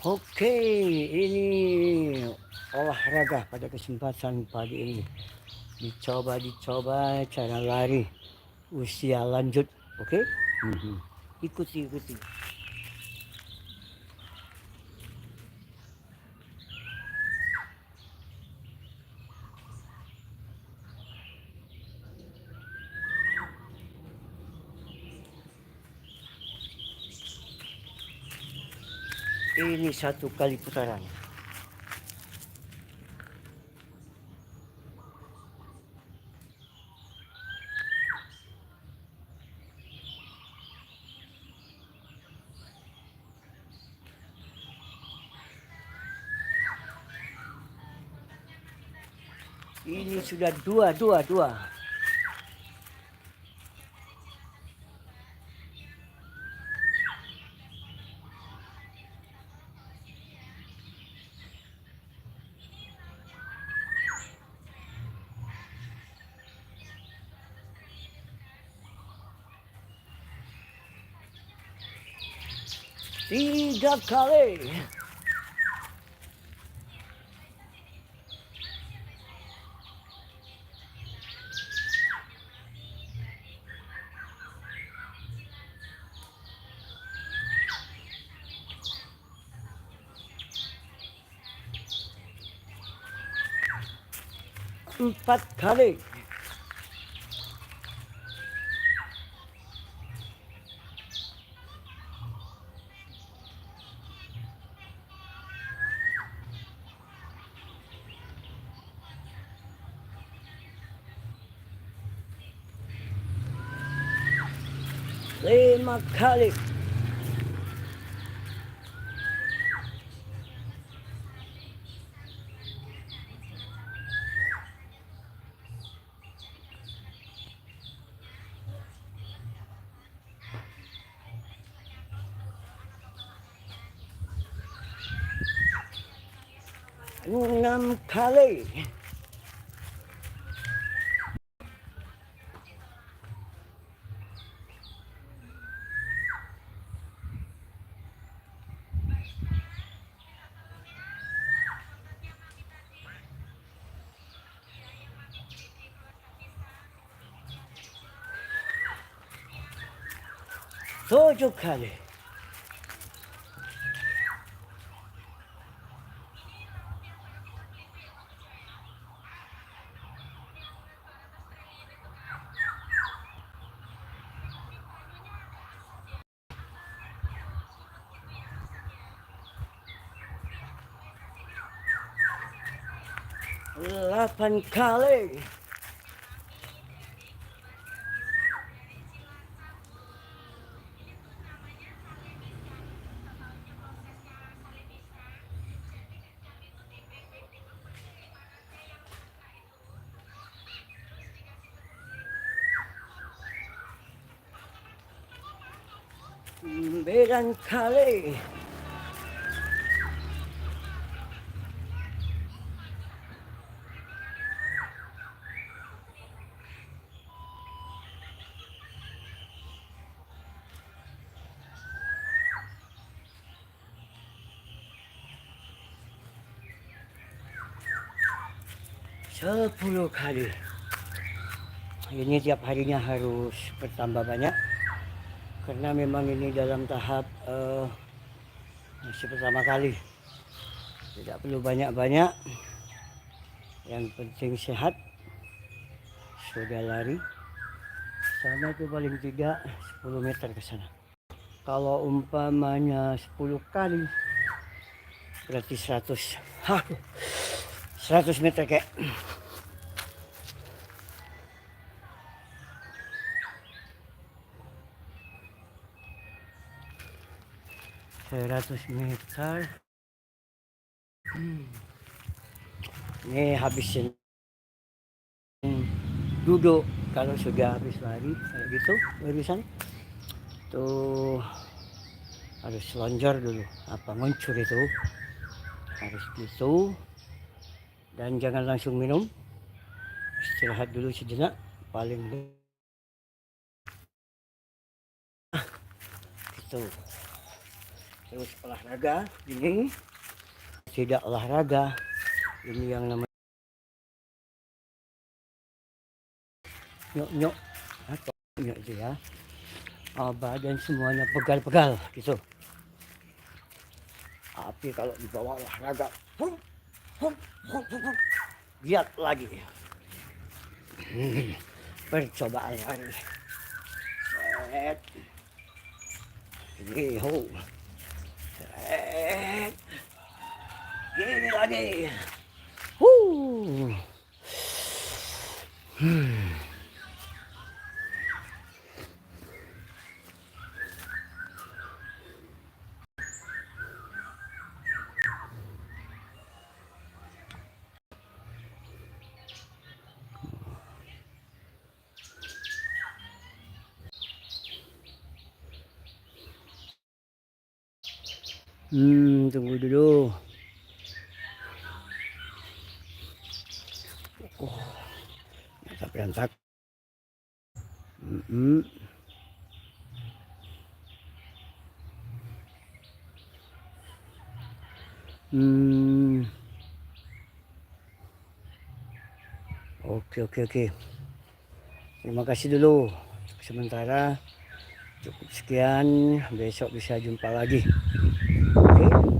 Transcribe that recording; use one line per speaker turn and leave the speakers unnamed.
Oke, ini olahraga pada kesempatan pagi ini. Dicoba cara lari usia lanjut. Oke. Mhm. Ikuti. Ini 1 kali putaran. Ini sudah dua. Tiga kali. Empat kali. Lima kali. Enam kali. Tujuh kali. Delapan kali. Sembilan kali. Sepuluh kali. Ini tiap harinya harus bertambah banyak karena memang ini dalam tahap masih pertama kali. Tidak perlu banyak-banyak. Yang penting sehat. Sudah lari. Sana itu paling tidak 10 meter ke sana. Kalau umpamanya 10 kali berarti 100. 100 meter kayak. 100 meter. Ini habisin duduk kalau sudah habis lari kayak gitu barusan tuh harus lonjor dulu apa nguncur itu harus gitu dan jangan langsung minum, istirahat dulu sejenak paling gitu. terus olahraga ini, tidak olahraga ini yang namanya nyok-nyok atau nyok itu ya. Badan semuanya pegal-pegal gitu. Tapi kalau dibawa olahraga, giat lagi. Percobaan lagi. Ini ho. Gini lagi. Tunggu dulu. Berantak. Oke. Terima kasih dulu. Sementara cukup sekian. Besok bisa jumpa lagi. Oke.